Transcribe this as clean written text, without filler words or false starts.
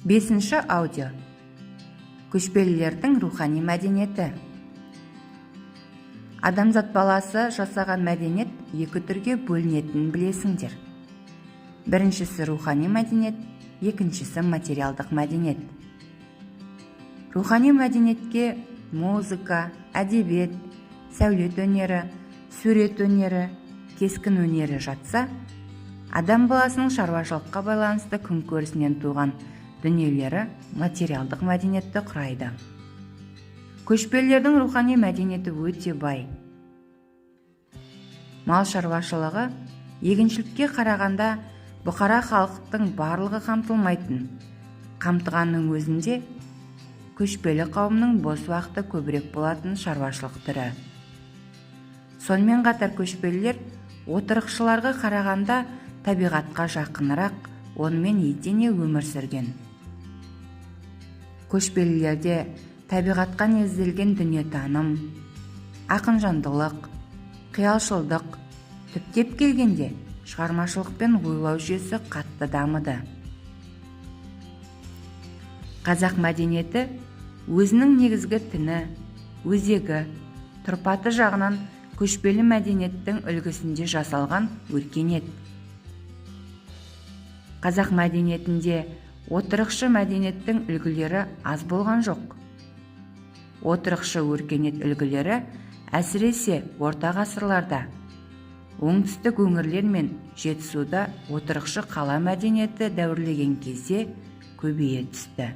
Бесінші аудио. Көшпелілердің рухани мәдениеті. Адамзат баласы жасаған мәдениет екі түрге бөлінетінін білесіңдер. Біріншісі рухани мәдениет, екіншісі материалдық мәдениет. Рухани мәдениетке музыка, әдебиет, сәулет өнері, сурет өнері, кескін өнері жатса, адам баласының шаруашылыққа байланысты күнкөрісінен туған дүниелері материалдық мәдениетті құрайды. Көшпелілердің рухани мәдениеті өте бай. Мал шаруашылығы егіншілікке қарағанда бұқара халықтың барлығы қамтылмайтын. Қамтығанның өзінде көшпелі қауымның бос уақыты көбірек болатын шаруашылық түрі. Сонымен қатар көшпелілер отырықшыларға қарағанда табиғатқа жақынырақ, онымен етене өмір сүрген. Көшпелілерде табиғатқа негізделген дүниетаным, ақынжандылық, қиялшылдық, түптеп келгенде шығармашылық пен ойлау жүйесі қатты дамыды. Қазақ мәдениеті өзінің негізгі тіні, өзегі, тұрпаты жағынан көшпелі мәдениеттің үлгісінде жасалған өркениет. Қазақ мәдениетінде отырықшы мәдениеттің үлгілері аз болған жоқ. Отырықшы өркениет үлгілері әсіресе орта ғасырларда оңтүстік өңірлер мен Жетісуда отырықшы қала мәдениеті дәуірлеген кезде көбейе түсті.